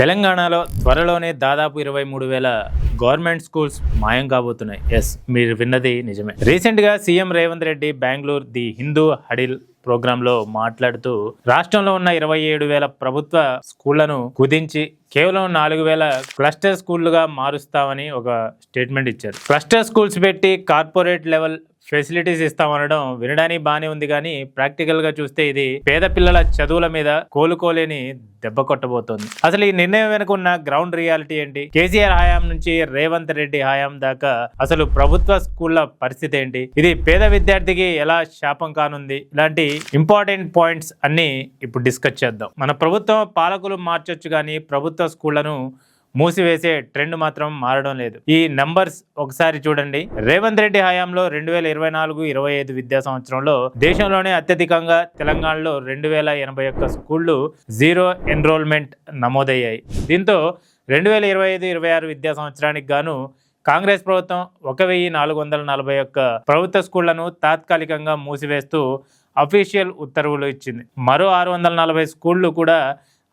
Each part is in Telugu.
తెలంగాణలో త్వరలోనే దాదాపు 23,000 గవర్నమెంట్ స్కూల్స్ మాయం కాబోతున్నాయి. ఎస్, మీరు విన్నది నిజమే. రీసెంట్గా CM Revanth Reddy Bengaluru the Hindu huddle ప్రోగ్రాంలో మాట్లాడుతూ రాష్ట్రంలో ఉన్న 27,000 ప్రభుత్వ స్కూళ్లను కుదించి కేవలం 4,000 క్లస్టర్ స్కూళ్లుగా మారుస్తామని ఒక స్టేట్మెంట్ ఇచ్చారు. క్లస్టర్ స్కూల్స్ పెట్టి కార్పొరేట్ లెవెల్ ఫెసిలిటీస్ ఇస్తామనడం వినడానికి బాగానే ఉంది, కానీ ప్రాక్టికల్ గా చూస్తే ఇది పేద పిల్లల చదువుల మీద కోలుకోలేని దెబ్బ కొట్టబోతోంది. అసలు ఈ నిర్ణయం వెనుక ఉన్న గ్రౌండ్ రియాలిటీ ఏంటి? కేసీఆర్ హయాం నుంచి రేవంత్ రెడ్డి హయాం దాకా అసలు ప్రభుత్వ స్కూళ్ల పరిస్థితి ఏంటి? ఇది పేద విద్యార్థికి ఎలా శాపం కానుంది? ఇలాంటి ఇంపార్టెంట్ పాయింట్స్ అన్ని ఇప్పుడు డిస్కస్ చేద్దాం. మన ప్రభుత్వం పాలకులు మార్చొచ్చు, కానీ ప్రభుత్వ స్కూళ్లను మూసివేసే ట్రెండ్ మాత్రం మారడం లేదు. ఈ నంబర్స్ ఒకసారి చూడండి. రేవంత్ రెడ్డి హయాంలో 2024-25 విద్యా సంవత్సరంలో దేశంలోనే అత్యధికంగా తెలంగాణలో 2,081 స్కూళ్లు జీరో ఎన్రోల్మెంట్ నమోదయ్యాయి. దీంతో 2025-26 విద్యా సంవత్సరానికి గాను కాంగ్రెస్ ప్రభుత్వం 1,441 ప్రభుత్వ స్కూళ్లను తాత్కాలికంగా మూసివేస్తూ అఫీషియల్ ఉత్తర్వులు ఇచ్చింది. మరో 640 స్కూళ్లు కూడా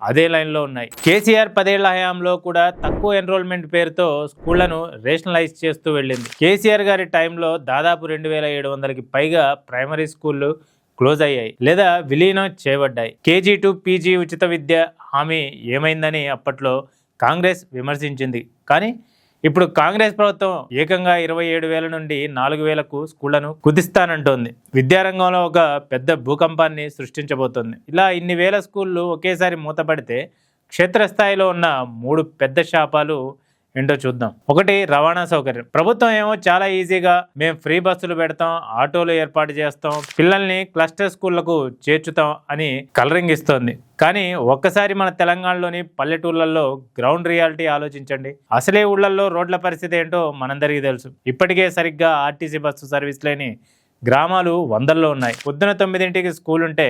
అదే లైన్లో ఉన్నాయి. కేసీఆర్ 10 ఏళ్ల హయాంలో కూడా తక్కువ ఎన్రోల్మెంట్ పేరుతో స్కూళ్లను రేషనలైజ్ చేస్తూ వెళ్ళింది. కేసీఆర్ గారి టైంలో దాదాపు 2,700కి పైగా ప్రైమరీ స్కూళ్లు క్లోజ్ అయ్యాయి లేదా విలీనం చేయబడ్డాయి. కేజీ టు పీజీ ఉచిత విద్య హామీ ఏమైందని అప్పట్లో కాంగ్రెస్ విమర్శించింది. కానీ ఇప్పుడు కాంగ్రెస్ ప్రభుత్వం ఏకంగా 27,000 నుండి 4,000కు స్కూళ్లను కుదిస్తానంటోంది. విద్యారంగంలో ఒక పెద్ద భూకంపాన్ని సృష్టించబోతోంది. ఇలా ఇన్ని వేల స్కూళ్లు ఒకేసారి మూతపడితే క్షేత్రస్థాయిలో ఉన్న 3 పెద్ద శాపాలు ఏంటో చూద్దాం. ఒకటి, రవాణా సౌకర్యం. ప్రభుత్వం ఏమో చాలా ఈజీగా మేము ఫ్రీ బస్సులు పెడతాం, ఆటోలు ఏర్పాటు చేస్తాం, పిల్లల్ని క్లస్టర్ స్కూళ్లకు చేర్చుతాం అని కలరింగ్ ఇస్తోంది. కానీ ఒక్కసారి మన తెలంగాణలోని పల్లెటూళ్లలో గ్రౌండ్ రియాలిటీ ఆలోచించండి. అసలే ఊళ్ళల్లో రోడ్ల పరిస్థితి ఏంటో మనందరికీ తెలుసు. ఇప్పటికే సరిగ్గా ఆర్టీసీ బస్సు సర్వీస్ లేని గ్రామాలు 100లో ఉన్నాయి. పొద్దున 9ంటికి స్కూల్ ఉంటే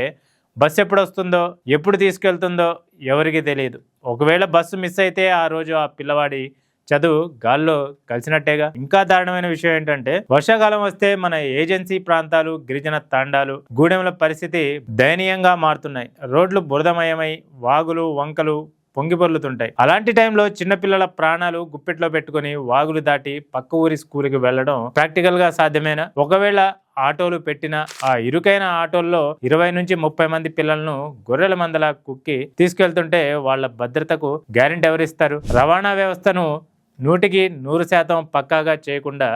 బస్సు ఎప్పుడు వస్తుందో ఎప్పుడు తీసుకెళ్తుందో ఎవరికి తెలియదు. ఒకవేళ బస్సు మిస్ అయితే ఆ రోజు ఆ పిల్లవాడి చదువు గాల్లో కలిసినట్టేగా. ఇంకా దారుణమైన విషయం ఏంటంటే వర్షాకాలం వస్తే మన ఏజెన్సీ ప్రాంతాలు, గిరిజన తాండాలు, గూడెంల పరిస్థితి దయనీయంగా మారుతున్నాయి. రోడ్లు బురదమయమై వాగులు వంకలు పొంగిపొర్లుతుంటాయి. అలాంటి టైంలో చిన్నపిల్లల ప్రాణాలు గుప్పెట్లో పెట్టుకుని వాగులు దాటి పక్క ఊరి స్కూల్కి వెళ్లడం ప్రాక్టికల్ గా సాధ్యమేనా? ఒకవేళ ఆటోలు పెట్టిన ఆ ఇరుకైన ఆటోల్లో 20 నుంచి 30 మంది పిల్లలను గొర్రెల మందలా కుక్కి తీసుకెళ్తుంటే వాళ్ళ భద్రతకు గ్యారెంటీ ఎవరిస్తారు? రవాణా వ్యవస్థను 100% పక్కాగా చేయకుండా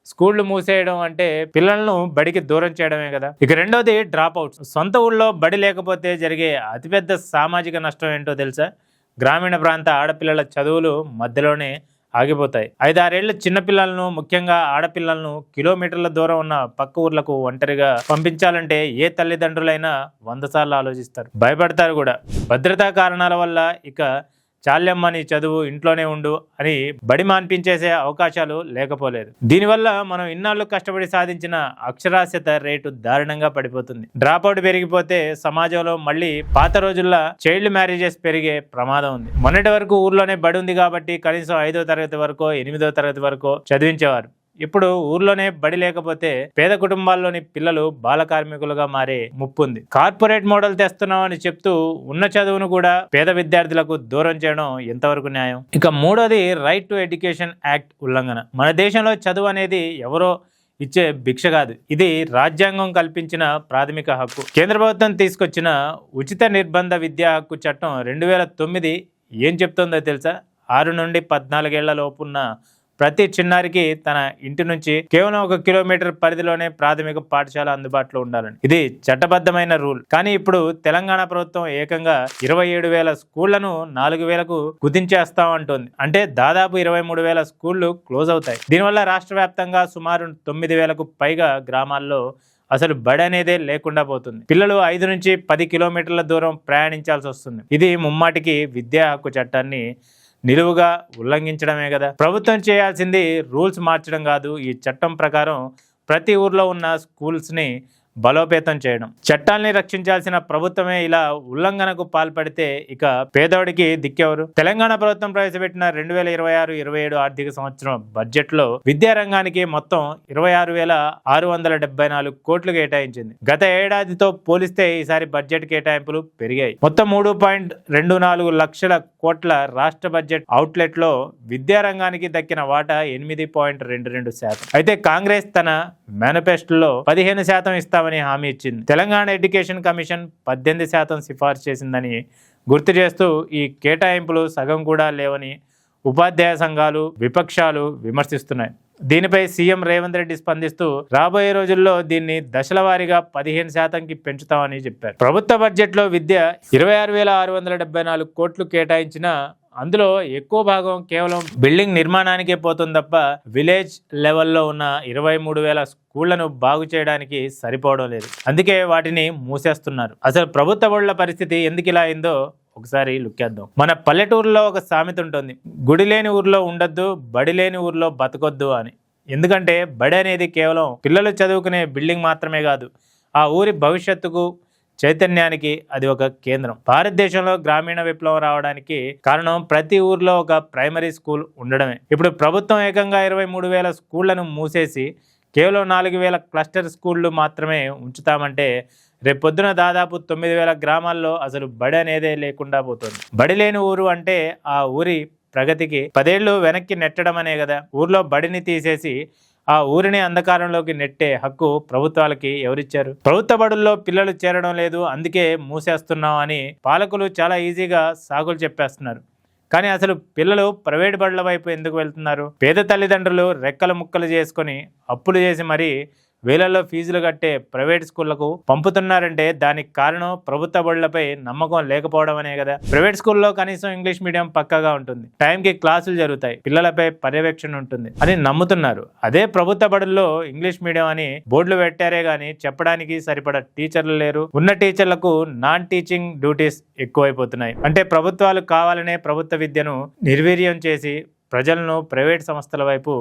స్కూళ్లు మూసేయడం అంటే పిల్లలను బడికి దూరం చేయడమే కదా. ఇక రెండోది, డ్రాప్ అవుట్స్. సొంత ఊళ్ళో బడి లేకపోతే జరిగే అతిపెద్ద సామాజిక నష్టం ఏంటో తెలుసా? గ్రామీణ ప్రాంత ఆడపిల్లల చదువులు మధ్యలోనే ఆగిపోతాయి. 5-6 ఏళ్ల చిన్నపిల్లలను, ముఖ్యంగా ఆడపిల్లలను కిలోమీటర్ల దూరం ఉన్న పక్క ఊర్లకు ఒంటరిగా పంపించాలంటే ఏ తల్లిదండ్రులైనా 100 సార్లు ఆలోచిస్తారు, భయపడతారు కూడా. భద్రతా కారణాల వల్ల ఇక చాల్యమ్మ నీ చదువు, ఇంట్లోనే ఉండు అని బడి మాన్పించేసే అవకాశాలు లేకపోలేదు. దీనివల్ల మనం ఇన్నాళ్ళు కష్టపడి సాధించిన అక్షరాస్యత రేటు దారుణంగా పడిపోతుంది. డ్రాప్ అవుట్ పెరిగిపోతే సమాజంలో మళ్ళీ పాత రోజుల్లో చైల్డ్ మ్యారేజెస్ పెరిగే ప్రమాదం ఉంది. మొన్నటి వరకు ఊర్లోనే బడి ఉంది కాబట్టి కనీసం 5వ తరగతి వరకు 8వ తరగతి వరకు చదివించేవారు. ఇప్పుడు ఊర్లోనే బడి లేకపోతే పేద కుటుంబాల్లోని పిల్లలు బాల కార్మికులుగా మారే ముప్పు ఉంది. కార్పొరేట్ మోడల్ తెస్తున్నామని చెప్తూ ఉన్న చదువును కూడా పేద విద్యార్థులకు దూరం చేయడం ఎంతవరకు న్యాయం? ఇక మూడోది, రైట్ టు ఎడ్యుకేషన్ యాక్ట్ ఉల్లంఘన. మన దేశంలో చదువు అనేది ఎవరో ఇచ్చే భిక్ష కాదు, ఇది రాజ్యాంగం కల్పించిన ప్రాథమిక హక్కు. కేంద్ర ప్రభుత్వం తీసుకొచ్చిన ఉచిత నిర్బంధ విద్యా హక్కు చట్టం 2009 ఏం చెప్తుందో తెలుసా? 6 నుండి 14 ఏళ్ల లోపున్న ప్రతి చిన్నారికి తన ఇంటి నుంచి కేవలం 1 కిలోమీటర్ పరిధిలోనే ప్రాథమిక పాఠశాల అందుబాటులో ఉండాలని. ఇది చట్టబద్ధమైన రూల్. కానీ ఇప్పుడు తెలంగాణ ప్రభుత్వం ఏకంగా 27,000 స్కూళ్లను 4,000కు కుదించేస్తామంటోంది. అంటే దాదాపు 23,000 స్కూళ్లు క్లోజ్ అవుతాయి. దీనివల్ల రాష్ట్ర వ్యాప్తంగా సుమారు 9,000కు పైగా గ్రామాల్లో అసలు బడి అనేదే లేకుండా పోతుంది. పిల్లలు 5 నుంచి 10 కిలోమీటర్ల దూరం ప్రయాణించాల్సి వస్తుంది. ఇది ముమ్మాటికి విద్యా హక్కు చట్టాన్ని నిలువుగా ఉల్లంఘించడమే కదా. ప్రభుత్వం చేయాల్సింది రూల్స్ మార్చడం కాదు. ఈ చట్టం ప్రకారం ప్రతి ఊర్లో ఉన్న స్కూల్స్ని బలోపేతం చేయడం. చట్టాల్ని రక్షించాల్సిన ప్రభుత్వమే ఇలా ఉల్లంఘనకు పాల్పడితే ఇక పేదోడికి దిక్కెవరు? తెలంగాణ ప్రభుత్వం ప్రవేశపెట్టిన 2026-27 ఆర్థిక సంవత్సరం బడ్జెట్ లో విద్యారంగానికి మొత్తం 26,674 కోట్లు కేటాయించింది. గత ఏడాదితో పోలిస్తే ఈసారి బడ్జెట్ కేటాయింపులు పెరిగాయి. మొత్తం 3.24 లక్షల కోట్ల రాష్ట్ర బడ్జెట్ అవుట్లెట్ లో విద్యారంగానికి దక్కిన వాటా 8.22%. అయితే కాంగ్రెస్ తన మేనిఫెస్టోలో 15% ఇస్తామని హామీ ఇచ్చింది. తెలంగాణ ఎడ్యుకేషన్ కమిషన్ 18% సిఫార్సు చేసిందని గుర్తు చేస్తూ ఈ కేటాయింపులు సగం కూడా లేవని ఉపాధ్యాయ సంఘాలు, విపక్షాలు విమర్శిస్తున్నాయి. దీనిపై సీఎం రేవంత్ రెడ్డి స్పందిస్తూ రాబోయే రోజుల్లో దీన్ని దశల వారీగా 15%కి పెంచుతామని చెప్పారు. ప్రభుత్వ బడ్జెట్లో విద్య 26,674 కోట్లు కేటాయించిన అందులో ఎక్కువ భాగం కేవలం బిల్డింగ్ నిర్మాణానికే పోతుంది తప్ప విలేజ్ లెవెల్లో ఉన్న 23,000 స్కూళ్లను బాగు చేయడానికి సరిపోవడం లేదు. అందుకే వాటిని మూసేస్తున్నారు. అసలు ప్రభుత్వ బడుల పరిస్థితి ఎందుకు ఇలా అయిందో ఒకసారి లుక్కేద్దాం. మన పల్లెటూరులో ఒక సామెత ఉంటుంది, గుడి లేని ఊర్లో ఉండొద్దు, బడి లేని ఊర్లో బతకొద్దు అని. ఎందుకంటే బడి అనేది కేవలం పిల్లలు చదువుకునే బిల్డింగ్ మాత్రమే కాదు, ఆ ఊరి భవిష్యత్తుకు, చైతన్యానికి అది ఒక కేంద్రం. భారతదేశంలో గ్రామీణ విప్లవం రావడానికి కారణం ప్రతి ఊర్లో ఒక ప్రైమరీ స్కూల్ ఉండడమే. ఇప్పుడు ప్రభుత్వం ఏకంగా 23,000 స్కూళ్లను మూసేసి కేవలం 4,000 క్లస్టర్ స్కూళ్లు మాత్రమే ఉంచుతామంటే రేపొద్దున దాదాపు 9,000 గ్రామాల్లో అసలు బడి అనేదే లేకుండా పోతుంది. బడి లేని ఊరు అంటే ఆ ఊరి ప్రగతికి 10 ఏళ్లు వెనక్కి నెట్టడం అనే కదా. ఊర్లో బడిని తీసేసి ఆ ఊరిని అంధకారంలోకి నెట్టే హక్కు ప్రభుత్వాలకి ఎవరిచ్చారు? ప్రభుత్వ బడుల్లో పిల్లలు చేరడం లేదు, అందుకే మూసేస్తున్నాం అని పాలకులు చాలా ఈజీగా సాగులు చెప్పేస్తున్నారు. కానీ అసలు పిల్లలు ప్రైవేట్ బడుల వైపు ఎందుకు వెళ్తున్నారు? పేద తల్లిదండ్రులు రెక్కలు ముక్కలు చేసుకొని అప్పులు చేసి మరీ వేలల్లో ఫీజులు కట్టే ప్రైవేట్ స్కూళ్లకు పంపుతున్నారంటే దానికి కారణం ప్రభుత్వ బడులపై నమ్మకం లేకపోవడం అనే కదా. ప్రైవేట్ స్కూల్లో కనీసం ఇంగ్లీష్ మీడియం పక్కాగా ఉంటుంది, టైంకి క్లాసులు జరుగుతాయి, పిల్లలపై పర్యవేక్షణ ఉంటుంది అని నమ్ముతున్నారు. అదే ప్రభుత్వ బడుల్లో ఇంగ్లీష్ మీడియం అని బోర్డులు పెట్టారే గాని చెప్పడానికి సరిపడా టీచర్లు లేరు. ఉన్న టీచర్లకు నాన్ టీచింగ్ డ్యూటీస్ ఎక్కువైపోతున్నాయి. అంటే ప్రభుత్వాలు కావాలనే ప్రభుత్వ విద్యను నిర్వీర్యం చేసి ప్రజలను ప్రైవేట్ సంస్థల వైపు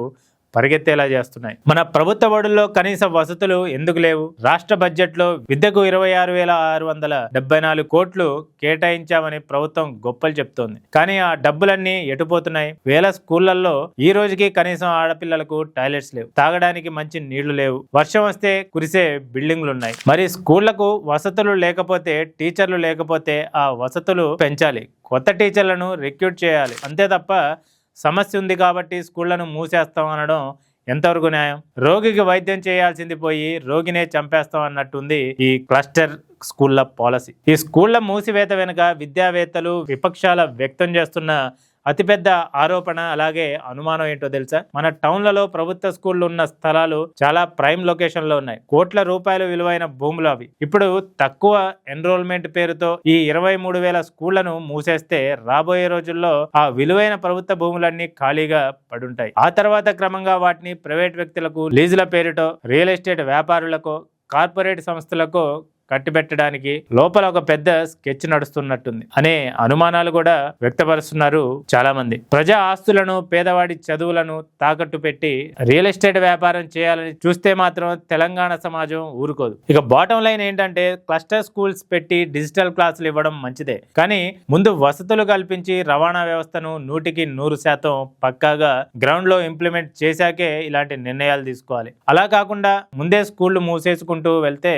పరిగెత్తేలా చేస్తున్నాయి. మన ప్రభుత్వ బడుల్లో కనీస వసతులు ఎందుకు లేవు? రాష్ట్ర బడ్జెట్లో విద్యకు 26,674 కోట్లు కేటాయించామని ప్రభుత్వం గొప్పలు చెప్తోంది. కానీ ఆ డబ్బులన్నీ ఎటుపోతున్నాయి? వేల స్కూళ్లలో ఈ రోజుకి కనీసం ఆడపిల్లలకు టాయిలెట్స్ లేవు, తాగడానికి మంచి నీళ్లు లేవు, వర్షం వస్తే కురిసే బిల్డింగ్లు ఉన్నాయి. మరి స్కూళ్లకు వసతులు లేకపోతే, టీచర్లు లేకపోతే ఆ వసతులు పెంచాలి, కొత్త టీచర్లను రిక్రూట్ చేయాలి. అంతే తప్ప సమస్య ఉంది కాబట్టి స్కూళ్లను మూసేస్తాం అనడం ఎంతవరకు న్యాయం? రోగికి వైద్యం చేయాల్సింది పోయి రోగినే చంపేస్తాం అన్నట్టుంది ఈ క్లస్టర్ స్కూళ్ల పాలసీ. ఈ స్కూళ్ల మూసివేత వెనుక విద్యావేత్తలు, విపక్షాల వ్యక్తం చేస్తున్న అతిపెద్ద ఆరోపణ అలాగే అనుమానం ఏంటో తెలుసా? మన టౌన్లలో ప్రభుత్వ స్కూళ్లు ఉన్న స్థలాలు చాలా ప్రైమ్ లొకేషన్ లో ఉన్నాయి. కోట్ల రూపాయలు విలువైన భూములు అవి. ఇప్పుడు తక్కువ ఎన్రోల్మెంట్ పేరుతో ఈ 23,000 స్కూళ్లను మూసేస్తే రాబోయే రోజుల్లో ఆ విలువైన ప్రభుత్వ భూములన్నీ ఖాళీగా పడుంటాయి. ఆ తర్వాత క్రమంగా వాటిని ప్రైవేట్ వ్యక్తులకు, లీజుల పేరుతో, రియల్ ఎస్టేట్ వ్యాపారులకు, కార్పొరేట్ సంస్థలకు కట్టిబెట్టడానికి లోపల ఒక పెద్ద స్కెచ్ నడుస్తున్నట్టుంది అనే అనుమానాలు కూడా వ్యక్తపరుస్తున్నారు చాలా మంది. ప్రజా ఆస్తులను, పేదవాడి చదువులను తాకట్టు పెట్టి రియల్ ఎస్టేట్ వ్యాపారం చేయాలని చూస్తే మాత్రం తెలంగాణ సమాజం ఊరుకోదు. ఇక బాటం లైన్ ఏంటంటే క్లస్టర్ స్కూల్స్ పెట్టి డిజిటల్ క్లాసులు ఇవ్వడం మంచిదే, కానీ ముందు వసతులు కల్పించి రవాణా వ్యవస్థను 100% పక్కాగా గ్రౌండ్ లో ఇంప్లిమెంట్ చేశాకే ఇలాంటి నిర్ణయాలు తీసుకోవాలి. అలా కాకుండా ముందే స్కూళ్లు మూసేసుకుంటూ వెళ్తే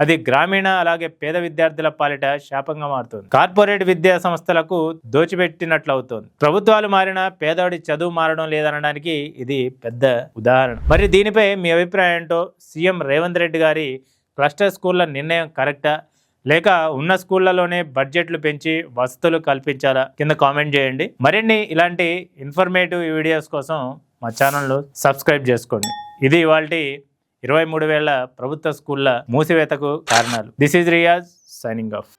అది గ్రామీణ అలాగే పేద విద్యార్థుల పాలిట శాపంగా మారుతుంది. కార్పొరేట్ విద్యా సంస్థలకు దోచిపెట్టినట్లు అవుతుంది. ప్రభుత్వాలు మారినా పేదవాడి చదువు మారడం లేదనడానికి ఇది పెద్ద ఉదాహరణ. మరి దీనిపై మీ అభిప్రాయం ఏంటో? సీఎం రేవంత్ రెడ్డి గారి క్లస్టర్ స్కూళ్ల నిర్ణయం కరెక్టా, లేక ఉన్న స్కూళ్లలోనే బడ్జెట్లు పెంచి వసతులు కల్పించాలా? కింద కామెంట్ చేయండి. మరిన్ని ఇలాంటి ఇన్ఫర్మేటివ్ వీడియోస్ కోసం మా ఛానల్ను సబ్స్క్రైబ్ చేసుకోండి. ఇది ఇవాల్టి 23,000 ప్రభుత్వ స్కూళ్ల మూసివేతకు కారణాలు. This is Riyaz signing off.